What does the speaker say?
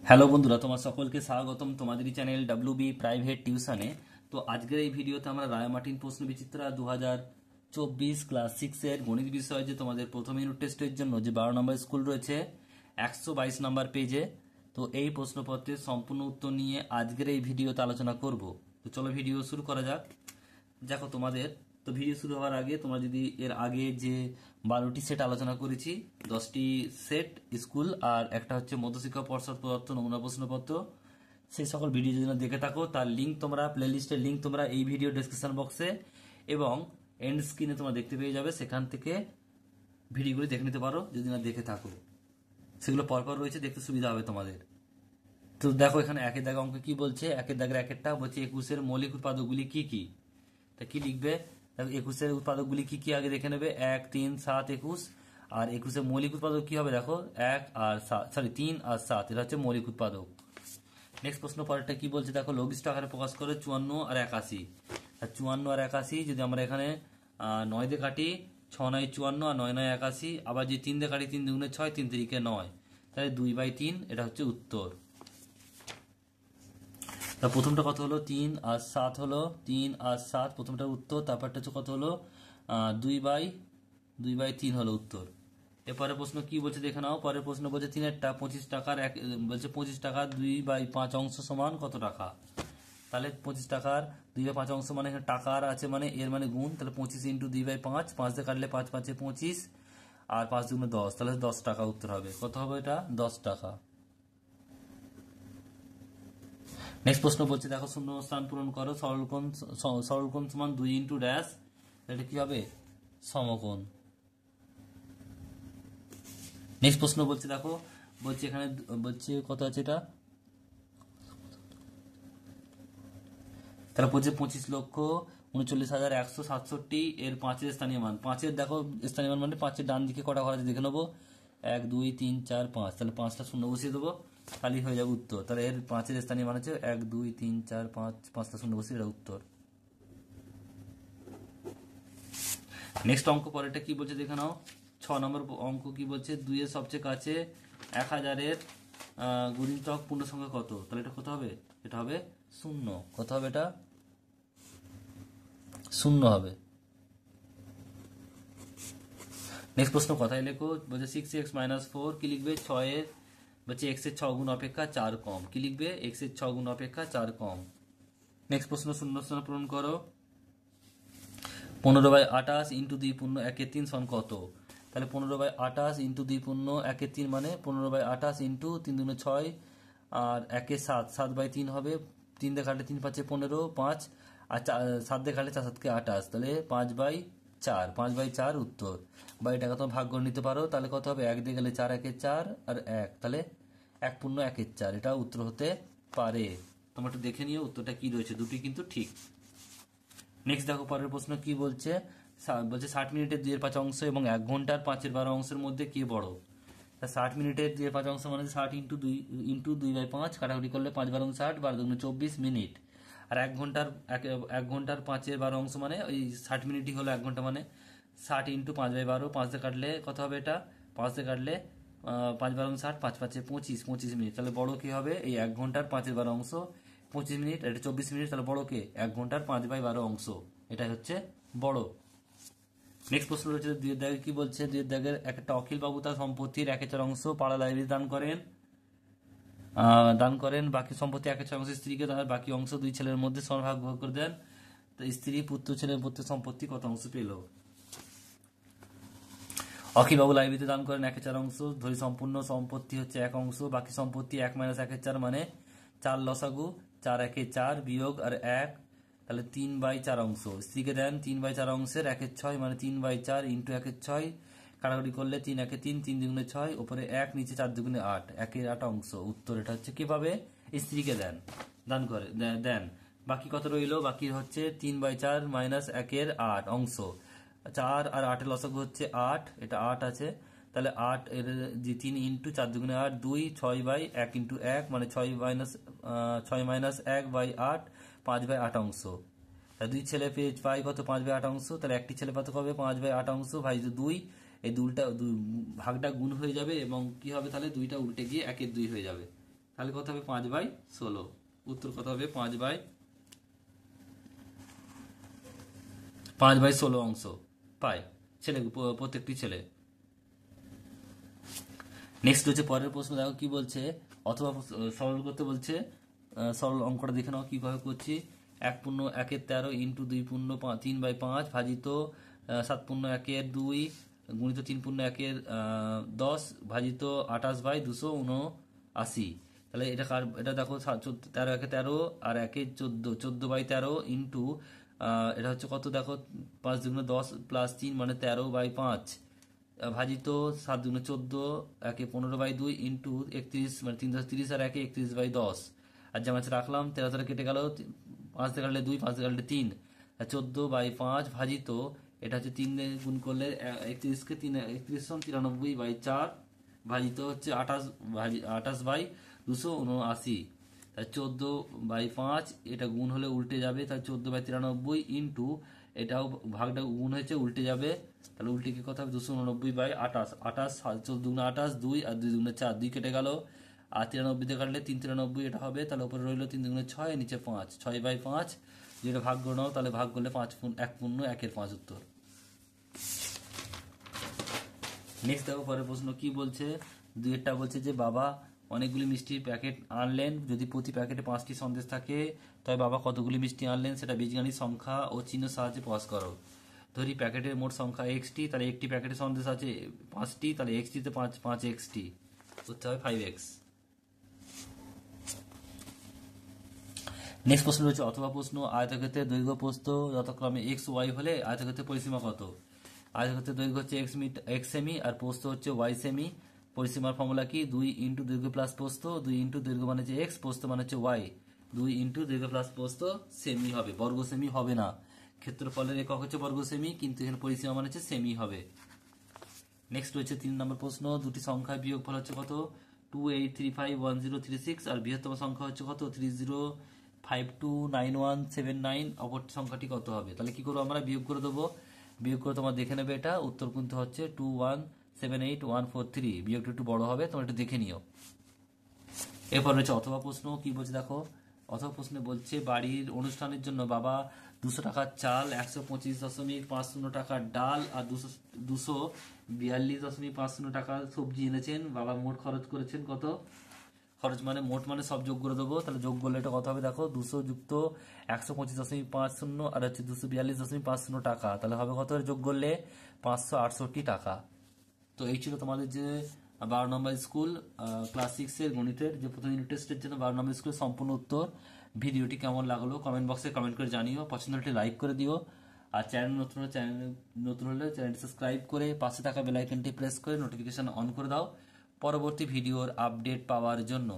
Hello বন্ধুরা, তোমার সকলকে স্বাগতম তোমাদেরই চ্যানেল ডাব্লিউবি প্রাইভেট টিউশনে। তো আজকের এই ভিডিওতে আমরা রায়মার্টিন প্রশ্ন বিচিত্রা 2024 ক্লাস 6-এর গণিত বিষয় যে তোমাদের প্রথম ইউনিট টেস্টের জন্য যে 12 নম্বর স্কুল রয়েছে 122 নম্বর পেজে, তো এই প্রশ্নপত্রের সম্পূর্ণ উত্তর নিয়ে আজকের এই ভিডিওতে আলোচনা করব। তো চলো ভিডিও শুরু করা যাক। দেখো তোমাদের, তো ভিডিও শুরু হওয়ার আগে তোমরা যদি এর আগে যে 12টি সেট আলোচনা করেছি, 10টি সেট স্কুল আর একটা হচ্ছে মধ্যশিক্ষা পর্ষদ প্রদত্ত নমুনা প্রশ্নপত্র, সেই সকল ভিডিও যদি না দেখে থাকো তার লিঙ্ক তোমরা, প্লেলিস্টের লিঙ্ক তোমরা এই ভিডিও ডেসক্রিপশন বক্সে এবং এন্ড স্ক্রিনে তোমরা দেখতে পেয়ে যাবে। সেখান থেকে ভিডিওগুলি দেখে নিতে পারো যদি না দেখে থাকো, সেগুলো পরপর রয়েছে, দেখতে সুবিধা হবে তোমাদের। তো দেখো এখানে একের দাগে অঙ্ক কি বলছে, একের দাগের একেরটা বলছে 21-এর মৌলিক উৎপাদকগুলি কি কি। তা কি লিখবে? 21-এর উৎপাদকগুলি কি কি আগে দেখে নেবে। 1, 3, 7, 21। আর 21-এর মৌলিক উৎপাদক কি হবে? দেখো 1 আর 7, সরি 3 আর 7, এটা হচ্ছে মৌলিক উৎপাদক। নেক্সট প্রশ্ন পরেরটা কি বলছে দেখো, লঘিষ্ঠ আকারে প্রকাশ করে 54 আর 81। আর 54 আর 81 যদি আমরা এখানে 9 দিয়ে কাটি, 6 9 54 আর 9 9 81। আবার যদি 3 দিয়ে কাটি, 3 2 6, 3 3 9, তাহলে 2/3, এটা হচ্ছে উত্তর। তা প্রথমটা কত হলো? 3 আর 7 হলো, 3 আর 7 প্রথমটার উত্তর। তারপরটা হচ্ছে কত হলো? 2/3 হলো উত্তর। এরপরে প্রশ্ন কি বলছে দেখে নাও। পরের প্রশ্ন বলছে 3-এরটা 25 টাকার বলছে 25 টাকার 2/5 অংশ সমান কত টাকা। তাহলে 25 টাকার 2/5 অংশ মানে এখানে টাকার আছে, মানে এর মানে গুণ, তাহলে 25 ইন্টু 2/5, 5 দিয়ে কাটলে 5 5 25 আর 5 2 10, তাহলে 10 টাকা উত্তর হবে। কত হবে এটা? 10 টাকা। নেক্সট প্রশ্ন বলছে দেখো, শূন্য স্থান পূরণ করো, সরলকোণ সমান 2 ইন্টু ড্যাশ, এটা কি হবে? সমকোণ। নেক্সট প্রশ্ন বলছে দেখো, বলছে এখানে বলছে কত আছে এটা, তাহলে বলছে 25,39,167 এর 5-এর স্থানীয় মান। 5-এর দেখো স্থানীয় মান মানে 5-এর ডান দিকে কটা ঘর আছে দেখে নেবো। 1 2 3 4 5, তাহলে 5টা শূন্য বসিয়ে দেবো, খালি হয়ে যাবে উত্তর। তাহলে এর 5-এর স্থানীয় মান হচ্ছে 1 2 3 4 5, 5টা শূন্য বসিয়ে, এটা উত্তর। নেক্সট অঙ্ক পরেরটা কি বলছে দেখে নাও। 6 নম্বর অঙ্ক কি বলছে, 2-এর সবচেয়ে কাছে 1000-এর গুণিতক পূর্ণ সংখ্যা কত। তাহলে এটা কত হবে? এটা হবে 0। কত হবে এটা? 0 হবে। নেক্সট প্রশ্ন কথায় লেখো, বলছে 6x - 4 কি লিখবে? 6-এর বলছে x-এর 6 গুণ অপেক্ষা 4 কম, কি লিখবে? x-এর 6 গুণ অপেক্ষা 4 কম। নেক্সট প্রশ্ন শূন্যস্থান পূরণ করো। 15/28 ইন্টু 2 পূর্ণ 1/3 সমান কত। তাহলে 15/28 ইন্টু 2 পূর্ণ 1/3 মানে 15/28 ইন্টু 3 2 6 আর 1/7, 7/3 হবে। 3 দিয়ে কাটলে 3 5 15, 5 আর 7 দিয়ে কাটলে 4 7 28, তাহলে 5/4, 5/4 উত্তর। বা এটাকে তোমরা ভাগ করে নিতে পারো, তাহলে কত হবে? 1 দিয়ে গেলে 4 1 4 আর 1, তাহলে 1 পূর্ণ 1 4, এটা উত্তর হতে পারে। তোমরা একটু দেখে নিও উত্তরটা কি রয়েছে, দুটি কিন্তু ঠিক। নেক্সট দেখো পরের প্রশ্ন কি বলছে, বলছে 60 মিনিটের 2/5 অংশ এবং 1 ঘন্টার 5/12 অংশের মধ্যে কে বড়। 60 মিনিটের 2/5 অংশ মানে 60 ইন্টু 2/5, কাটাকুটি করলে 5 12 60, 12 2 24 মিনিট। আর 1 ঘন্টার 5/12 অংশ মানে ওই 60 মিনিটই হলো 1 ঘন্টা, মানে 60 ইন্টু 5/12, 5 দিয়ে কাটলে কত হবে এটা? 5 দিয়ে কাটলে 5 12 60, 5 5 25, 25 মিনিট। তাহলে বড় কি হবে? এই 1 ঘন্টার 5/12 অংশ 25 মিনিট, এটা 24 মিনিট, তাহলে বড় কে? 1 ঘন্টার 5/12 অংশ, এটাই হচ্ছে বড়। নেক্সট প্রশ্ন রয়েছে 2-এর দাগে কি বলছে, 2-এর দাগের একটা অখিল বাবু তার সম্পত্তির 1/4 অংশ পাড়া লাইব্রেরি দান করেন, বাকি সম্পত্তি 1/4 অংশ স্ত্রীকে, তার বাকি অংশ 2 ছেলের মধ্যে সমান ভাগ করে দেন। তো স্ত্রী পুত্র ছেলের প্রত্যেক সম্পত্তি কত অংশ পেল? অখিল বাবু লাইব্রেরিতে দান করেন 1/4 অংশ, ধরি সম্পূর্ণ সম্পত্তি হচ্ছে 1 অংশ, বাকি সম্পত্তি 1 - 1/4 মানে 4 লসাগু, 4 1 4 বিয়োগ আর 1, তাহলে 3/4 অংশ। স্ত্রীকে দেন 3/4 অংশের 1/6 মানে 3/4 ইন্টু 1/6, কাটাকুটি করলে 3 1 3, 3 2 6, উপরে 1 নিচে 4 2 8, 1/8 অংশ উত্তর। এটা হচ্ছে কিভাবে? স্ত্রীকে দান করে দেন। বাকি কত রইল? বাকি হচ্ছে 3/4 মাইনাস 1/8 অংশ। 4 আর 8-এর লসাগু হচ্ছে 8, এটা 8 আছে, তাহলে 8 এর যে 3 ইন্টু 4 2 8, 2 6/1 ইন্টু 1 মানে 6 মাইনাস 1/8, 5/8 অংশ। তাহলে 2 ছেলে পাই কত? 5/8 অংশ। তাহলে একটি ছেলে পাতে হবে 5/8 অংশ ভাই 2, এই ভাগটা গুণ হয়ে যাবে এবং কি হবে? তাহলে 2টা উল্টে গিয়ে 1-2 হয়ে যাবে। তাহলে কত হবে 5/16। উত্তর কত হবে 5/16 অংশ পায় ছেলে, প্রত্যেকটি ছেলে। নেক্সট হচ্ছে পরের প্রশ্ন, দেখো কি বলছে, অথবা সরল করতে বলছে। সরল অঙ্কটা দেখে নাও কিভাবে করছি। 1/1 ইন্টু 2/3/5 ভাজিত 7/1 গুণিত 3/1 10 ভাজিত 28/279। তাহলে এটা দেখো 13 আর 1/14 14/13 ইন্টু এটা হচ্ছে কত দেখো 5×10 + 3 মানে 13/5 ভাজিত 7×14 15/2 ইন্টু 31 মানে 3×30 আর 31/10। আর যা মাছ রাখলাম 13 কেটে গেল, 5 দিয়ে কাটলে 2, 5 দিয়ে কাটলে 3, 14/5 ভাজিত এটা হচ্ছে 3 দিয়ে গুণ করলে 31কে 93/4 ভাজিত হচ্ছে 28/279। তাই 14/5 এটা গুণ হলে উল্টে যাবে, তাই 14/93 ইন্টু এটাও ভাগটা গুণ হয়েছে উল্টে যাবে, তাহলে উল্টে কি কথা হবে 289/28। 14×28 2 আর 2×4 2 কেটে গেল, আর 93 দিয়ে কাটলে 393 এটা হবে, তাহলে উপরে রইল 3×6 নিচে 5 6/5। যেটা ভাগ করে নাও, তাহলে ভাগ করলে 1/1 উত্তর। নেক্সট দেখো পরের প্রশ্ন কি বলছে, 2-এরটা বলছে যে বাবা অনেকগুলি মিষ্টির প্যাকেট আনলেন, যদি প্রতি প্যাকেটে 5টি সন্দেশ থাকে তবে বাবা কতগুলি মিষ্টি আনলেন সেটা বীজগাণিতিক সংখ্যা ও চিহ্নের সাহায্যে প্রকাশ করো। ধরি প্যাকেটের মোট সংখ্যা xটি, তাহলে একটি প্যাকেটে সন্দেশ আছে 5টি, তাহলে xটিতে 5xটি করতে হবে 5x। নেক্সট প্রশ্ন রয়েছে অথবা প্রশ্ন, আয়তক্ষেত্রের দৈর্ঘ্য প্রস্থ যথাক্রমে x y হলে আয়তক্ষেত্রের পরিসীমা কত। আয়তক্ষেত্রের দৈর্ঘ্য হচ্ছে x সেমি আর প্রস্থ হচ্ছে y সেমি। পরিসীমার ফর্মুলা কি, 2 ইন্টু দৈর্ঘ্য প্লাস প্রস্থ, 2 ইন্টু দৈর্ঘ্য মানে হচ্ছে x, প্রস্থ মানে হচ্ছে y, 2 ইন্টু দৈর্ঘ্য প্লাস প্রস্থ সেমি হবে, বর্গ সেমি হবে না। ক্ষেত্রফলের একক হচ্ছে বর্গ সেমি, কিন্তু এখানে পরিসীমা মানে হচ্ছে সেমি হবে। নেক্সট রয়েছে 3 নম্বর প্রশ্ন, দুটি সংখ্যার বিয়োগফল হচ্ছে কত 28351036 আর বৃহত্তম সংখ্যা হচ্ছে কত 30529179, অপর সংখ্যাটি কত হবে। তাহলে কি করবো আমরা, বিয়োগ করে দেবো। বিয়োগ করে তোমার দেখে নেবে, এটা উত্তর কিন্তু হচ্ছে 2178143। বিয়োগটা একটু বড় হবে, তোমরা একটু দেখে নিও। এরপর রয়েছে অথবা প্রশ্ন, কি বলছে দেখো, অথবা প্রশ্নে বলছে বাড়ির অনুষ্ঠানের জন্য বাবা 200 টাকার চাল, 125.50 টাকার ডাল আর 242.50 টাকার সবজি এনেছেন। বাবা মোট খরচ করেছেন কত, খরচ মানে মোট মানে সব যোগ করে দেবো, তাহলে যোগ করলে এটা কত হবে দেখো 200 যুক্ত 125.50 আর হচ্ছে 242.50 টাকা, তাহলে হবে কত যোগ করলে 568 টাকা। তো এই ছিল তোমাদের যে 12 নম্বর স্কুল ক্লাস 6-এর গণিতের যে প্রথম ইউনিট টেস্টের জন্য 12 নম্বর স্কুলের সম্পূর্ণ উত্তর। ভিডিওটি কেমন লাগলো কমেন্ট বক্সে কমেন্ট করে জানিও, পছন্দ হলে লাইক করে দিও, আর চ্যানেল নতুন হলে চ্যানেলটি সাবস্ক্রাইব করে পাশে থাকা বেল আইকনটি প্রেস করে নোটিফিকেশন অন করে দাও পরবর্তী ভিডিওর আপডেট পাওয়ার জন্য।